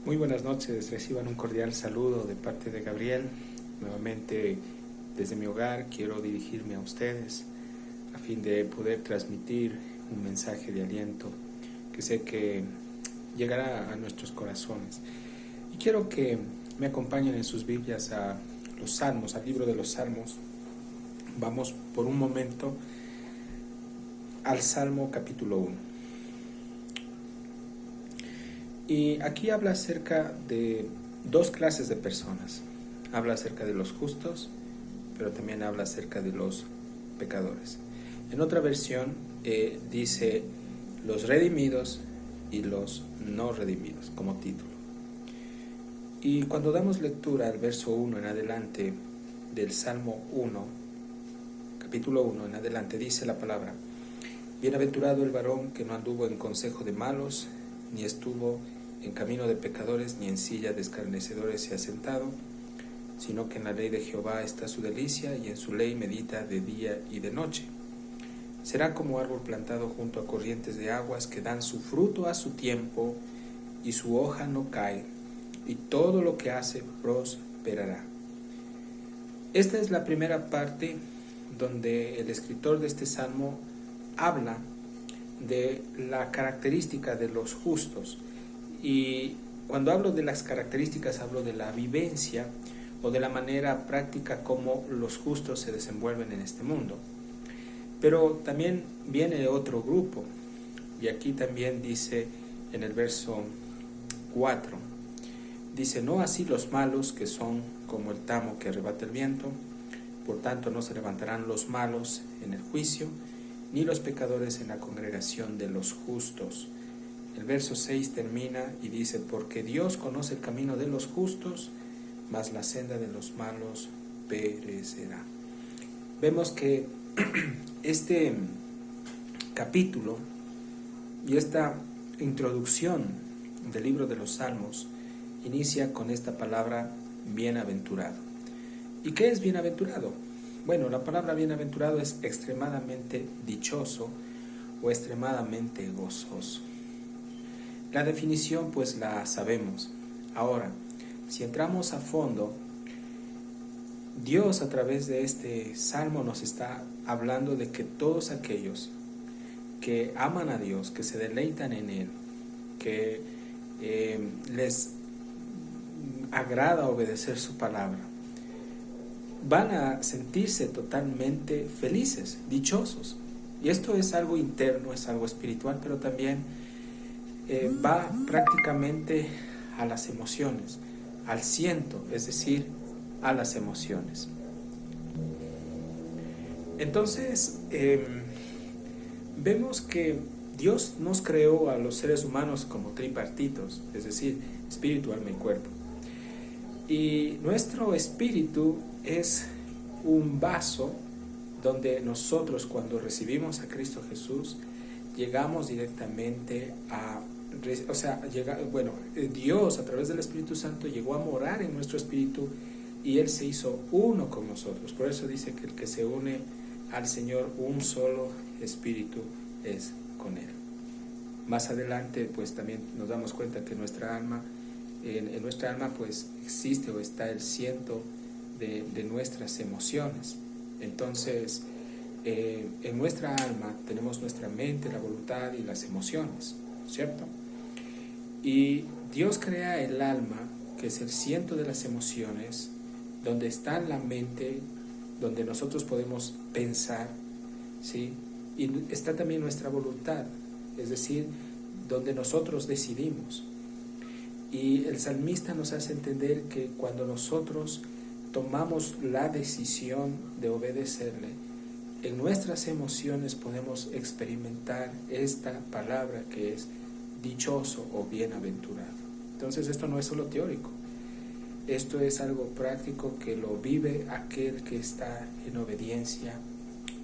Muy buenas noches, reciban un cordial saludo de parte de Gabriel. Nuevamente desde mi hogar quiero dirigirme a ustedes a fin de poder transmitir un mensaje de aliento que sé que llegará a nuestros corazones. Y quiero que me acompañen en sus Biblias a los Salmos, al libro de los Salmos. Vamos por un momento al Salmo capítulo 1. Y aquí habla acerca de dos clases de personas. Habla acerca de los justos, pero también habla acerca de los pecadores. En otra versión dice los redimidos y los no redimidos como título. Y cuando damos lectura al verso 1 en adelante del Salmo 1, capítulo 1 en adelante, dice la palabra: Bienaventurado el varón que no anduvo en consejo de malos, ni estuvo en camino de pecadores, ni en silla de escarnecedores se ha sentado, sino que en la ley de Jehová está su delicia, y en su ley medita de día y de noche. Será como árbol plantado junto a corrientes de aguas, que dan su fruto a su tiempo, y su hoja no cae, y todo lo que hace prosperará. Esta es la primera parte donde el escritor de este salmo habla de la característica de los justos. Y cuando hablo de las características, hablo de la vivencia o de la manera práctica como los justos se desenvuelven en este mundo. Pero también viene otro grupo, y aquí también dice en el verso 4, dice: no así los malos, que son como el tamo que arrebata el viento, por tanto no se levantarán los malos en el juicio, ni los pecadores en la congregación de los justos. El verso 6 termina y dice: porque Dios conoce el camino de los justos, mas la senda de los malos perecerá. Vemos que este capítulo y esta introducción del libro de los Salmos inicia con esta palabra bienaventurado. ¿Y qué es bienaventurado? Bueno, la palabra bienaventurado es extremadamente dichoso o extremadamente gozoso. La definición pues la sabemos. Ahora, si entramos a fondo, Dios a través de este salmo nos está hablando de que todos aquellos que aman a Dios, que se deleitan en Él, que les agrada obedecer su palabra, van a sentirse totalmente felices, dichosos. Y esto es algo interno, es algo espiritual, pero también va prácticamente a las emociones, al ciento, es decir, a las emociones. Entonces, vemos que Dios nos creó a los seres humanos como tripartitos, es decir, espíritu, alma y cuerpo. Y nuestro espíritu es un vaso donde nosotros, cuando recibimos a Cristo Jesús, llegamos directamente a, Dios a través del Espíritu Santo llegó a morar en nuestro espíritu y Él se hizo uno con nosotros. Por eso dice que el que se une al Señor, un solo espíritu es con Él. Más adelante pues también nos damos cuenta que nuestra alma, en nuestra alma pues existe o está el ciento de nuestras emociones. Entonces en nuestra alma tenemos nuestra mente, la voluntad y las emociones, ¿cierto? Y Dios crea el alma, que es el ciento de las emociones, donde está la mente, donde nosotros podemos pensar, ¿sí? Y está también nuestra voluntad, es decir, donde nosotros decidimos. Y el salmista nos hace entender que cuando nosotros tomamos la decisión de obedecerle, en nuestras emociones podemos experimentar esta palabra que es dichoso o bienaventurado. Entonces esto no es solo teórico, esto es algo práctico que lo vive aquel que está en obediencia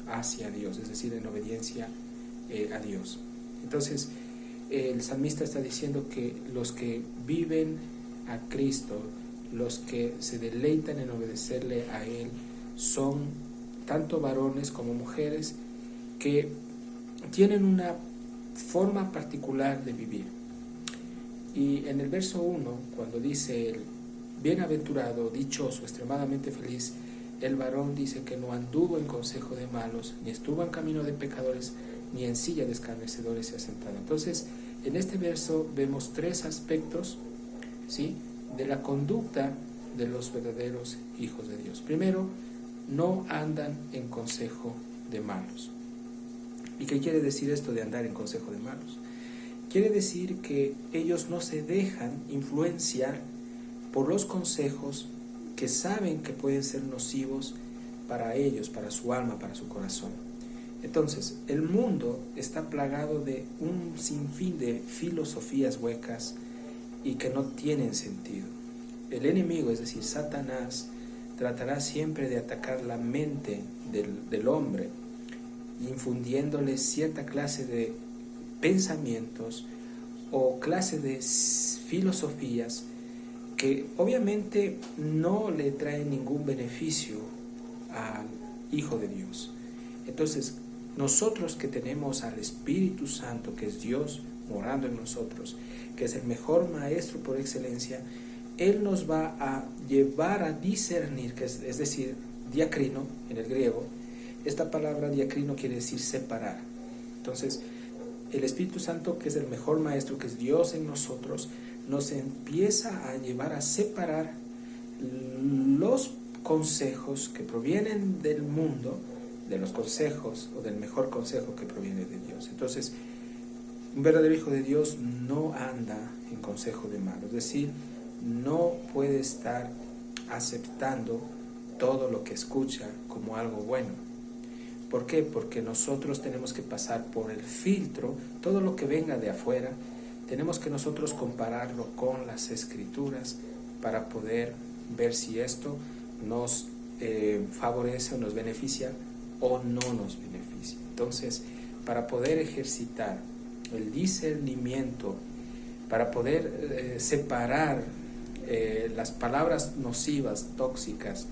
hacia Dios, es decir, en obediencia a Dios. Entonces el salmista está diciendo que los que viven a Cristo, los que se deleitan en obedecerle a Él, son tanto varones como mujeres que tienen una forma particular de vivir. Y en el verso 1, cuando dice el bienaventurado, dichoso, extremadamente feliz, el varón dice que no anduvo en consejo de malos, ni estuvo en camino de pecadores, ni en silla de escarnecedores se ha sentado. Entonces, en este verso vemos tres aspectos, ¿sí?, de la conducta de los verdaderos hijos de Dios. Primero, no andan en consejo de malos. ¿Y qué quiere decir esto de andar en consejo de malos? Quiere decir que ellos no se dejan influenciar por los consejos que saben que pueden ser nocivos para ellos, para su alma, para su corazón. Entonces, el mundo está plagado de un sinfín de filosofías huecas y que no tienen sentido. El enemigo, es decir, Satanás, tratará siempre de atacar la mente del hombre, infundiéndole cierta clase de pensamientos o clase de filosofías que obviamente no le traen ningún beneficio al Hijo de Dios. Entonces, nosotros que tenemos al Espíritu Santo, que es Dios morando en nosotros, que es el mejor maestro por excelencia, Él nos va a llevar a discernir, que es decir, diacrino en el griego. Esta palabra diacrino quiere decir separar. Entonces, el Espíritu Santo, que es el mejor maestro, que es Dios en nosotros, nos empieza a llevar a separar los consejos que provienen del mundo, de los consejos o del mejor consejo que proviene de Dios. Entonces, un verdadero hijo de Dios no anda en consejo de malos, es decir, no puede estar aceptando todo lo que escucha como algo bueno. ¿Por qué? Porque nosotros tenemos que pasar por el filtro, todo lo que venga de afuera, tenemos que nosotros compararlo con las Escrituras para poder ver si esto nos favorece o nos beneficia o no nos beneficia. Entonces, para poder ejercitar el discernimiento, para poder separar las palabras nocivas, tóxicas,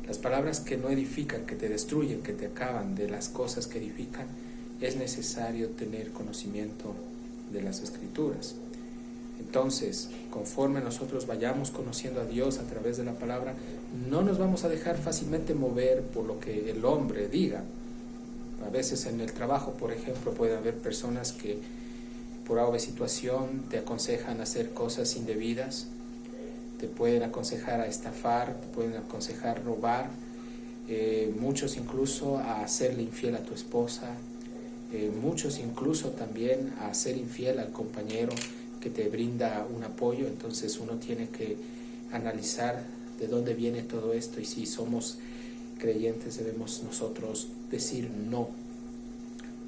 las palabras que no edifican, que te destruyen, que te acaban, de las cosas que edifican, es necesario tener conocimiento de las Escrituras. Entonces, conforme nosotros vayamos conociendo a Dios a través de la palabra, no nos vamos a dejar fácilmente mover por lo que el hombre diga. A veces en el trabajo, por ejemplo, puede haber personas que por alguna situación te aconsejan hacer cosas indebidas, te pueden aconsejar a estafar, te pueden aconsejar robar, muchos incluso a hacerle infiel a tu esposa, muchos incluso también a ser infiel al compañero que te brinda un apoyo. Entonces uno tiene que analizar de dónde viene todo esto, y si somos creyentes debemos nosotros decir no.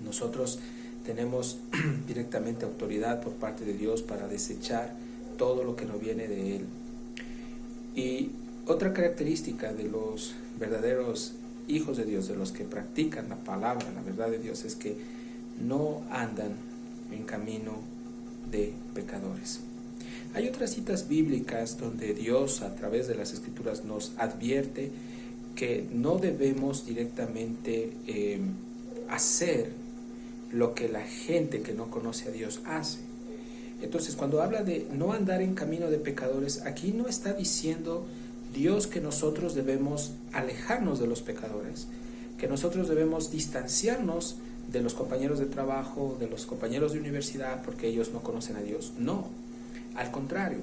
Nosotros tenemos directamente autoridad por parte de Dios para desechar todo lo que no viene de Él. Y otra característica de los verdaderos hijos de Dios, de los que practican la palabra, la verdad de Dios, es que no andan en camino de pecadores. Hay otras citas bíblicas donde Dios a través de las Escrituras nos advierte que no debemos directamente hacer lo que la gente que no conoce a Dios hace. Entonces, cuando habla de no andar en camino de pecadores, aquí no está diciendo Dios que nosotros debemos alejarnos de los pecadores, que nosotros debemos distanciarnos de los compañeros de trabajo, de los compañeros de universidad, porque ellos no conocen a Dios. No, al contrario,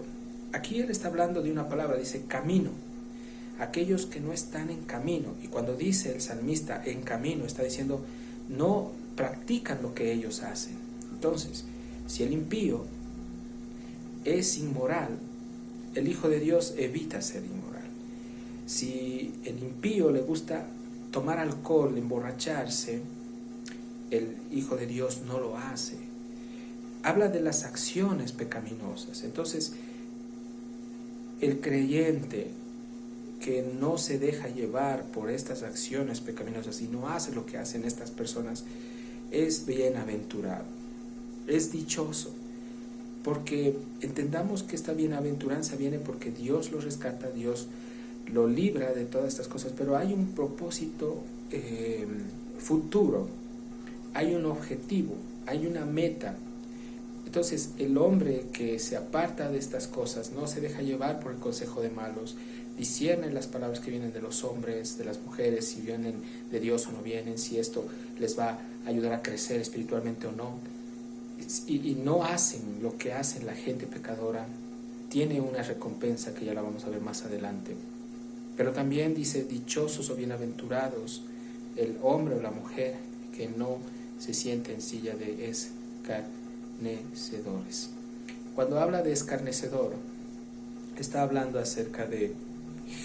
aquí Él está hablando de una palabra, dice camino, aquellos que no están en camino. Y cuando dice el salmista en camino, está diciendo no practican lo que ellos hacen. Entonces, si el impío es inmoral, el Hijo de Dios evita ser inmoral. Si el impío le gusta tomar alcohol, emborracharse, el Hijo de Dios no lo hace. Habla de las acciones pecaminosas. Entonces, el creyente que no se deja llevar por estas acciones pecaminosas y no hace lo que hacen estas personas, es bienaventurado, es dichoso. Porque entendamos que esta bienaventuranza viene porque Dios lo rescata, Dios lo libra de todas estas cosas, pero hay un propósito futuro, hay un objetivo, hay una meta. Entonces el hombre que se aparta de estas cosas, no se deja llevar por el consejo de malos, discierne las palabras que vienen de los hombres, de las mujeres, si vienen de Dios o no vienen, si esto les va a ayudar a crecer espiritualmente o no, y no hacen lo que hacen la gente pecadora, tiene una recompensa que ya la vamos a ver más adelante. Pero también dice, dichosos o bienaventurados el hombre o la mujer que no se siente en silla de escarnecedores. Cuando habla de escarnecedor, está hablando acerca de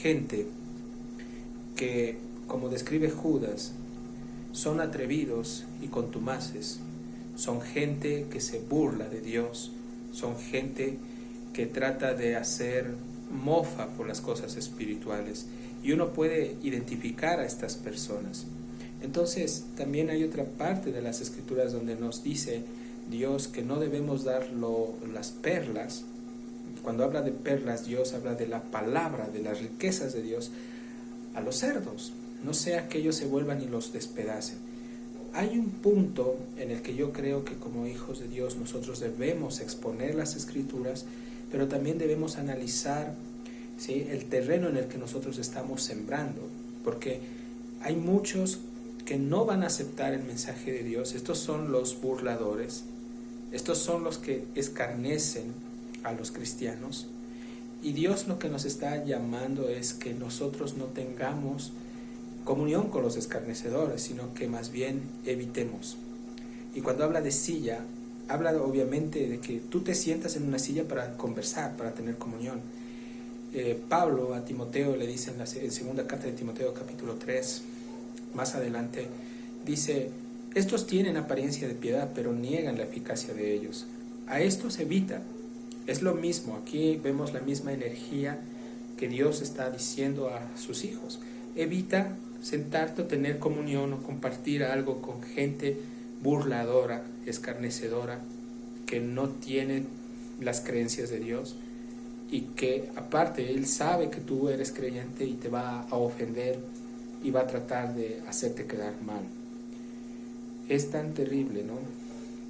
gente que, como describe Judas, son atrevidos y contumaces, son gente que se burla de Dios, son gente que trata de hacer mofa por las cosas espirituales, y uno puede identificar a estas personas. Entonces también hay otra parte de las Escrituras donde nos dice Dios que no debemos dar las perlas. Cuando habla de perlas, Dios habla de la palabra, de las riquezas de Dios, a los cerdos, no sea que ellos se vuelvan y los despedacen. Hay un punto en el que yo creo que como hijos de Dios nosotros debemos exponer las Escrituras, pero también debemos analizar, ¿sí?, el terreno en el que nosotros estamos sembrando, porque hay muchos que no van a aceptar el mensaje de Dios. Estos son los burladores, estos son los que escarnecen a los cristianos, y Dios lo que nos está llamando es que nosotros no tengamos comunión con los escarnecedores, sino que más bien evitemos. Y cuando habla de silla, habla obviamente de que tú te sientas en una silla para conversar, para tener comunión. Pablo a Timoteo le dice en la segunda carta de Timoteo capítulo 3, más adelante, dice, estos tienen apariencia de piedad, pero niegan la eficacia de ellos. A estos evita. Es lo mismo, aquí vemos la misma energía que Dios está diciendo a sus hijos. Evita sentarte o tener comunión o compartir algo con gente burladora, escarnecedora, que no tiene las creencias de Dios, y que aparte Él sabe que tú eres creyente y te va a ofender y va a tratar de hacerte quedar mal. Es tan terrible, ¿no?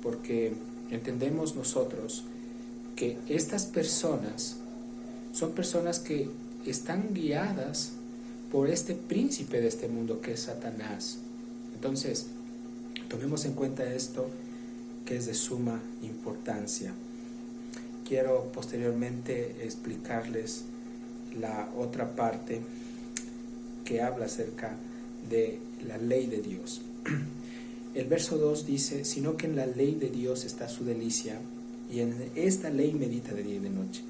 Porque entendemos nosotros que estas personas son personas que están guiadas por este príncipe de este mundo que es Satanás. Entonces, tomemos en cuenta esto, que es de suma importancia. Quiero posteriormente explicarles la otra parte que habla acerca de la ley de Dios. El verso 2 dice, sino que en la ley de Dios está su delicia, y en esta ley medita de día y de noche.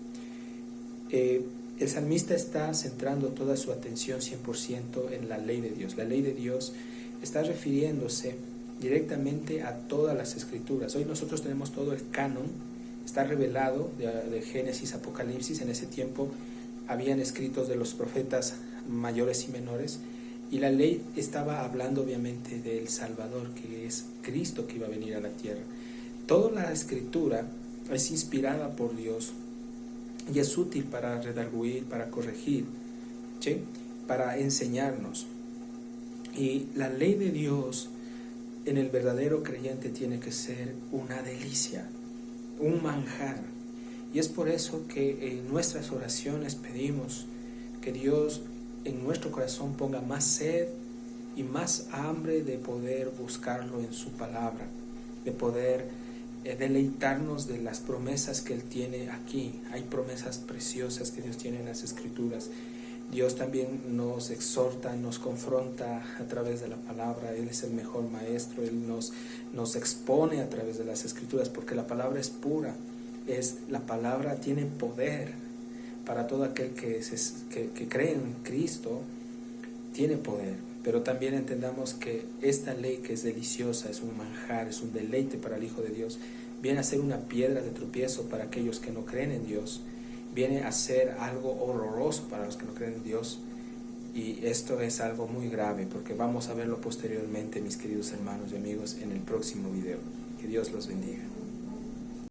El salmista está centrando toda su atención 100% en la ley de Dios. La ley de Dios está refiriéndose directamente a todas las Escrituras. Hoy nosotros tenemos todo el canon, está revelado de Génesis, Apocalipsis. En ese tiempo habían escritos de los profetas mayores y menores, y la ley estaba hablando obviamente del Salvador, que es Cristo, que iba a venir a la tierra. Toda la Escritura es inspirada por Dios y es útil para redarguir, para corregir, ¿sí?, para enseñarnos. Y la ley de Dios en el verdadero creyente tiene que ser una delicia, un manjar. Y es por eso que en nuestras oraciones pedimos que Dios en nuestro corazón ponga más sed y más hambre de poder buscarlo en su palabra, de poder deleitarnos de las promesas que Él tiene aquí. Hay promesas preciosas que Dios tiene en las Escrituras. Dios también nos exhorta, nos confronta a través de la palabra. Él es el mejor maestro. Él nos expone a través de las Escrituras, porque la palabra es pura. La palabra tiene poder para todo aquel que cree en Cristo. Tiene poder. Pero también entendamos que esta ley, que es deliciosa, es un manjar, es un deleite para el Hijo de Dios, viene a ser una piedra de tropiezo para aquellos que no creen en Dios, viene a ser algo horroroso para los que no creen en Dios. Y esto es algo muy grave, porque vamos a verlo posteriormente, mis queridos hermanos y amigos, en el próximo video. Que Dios los bendiga.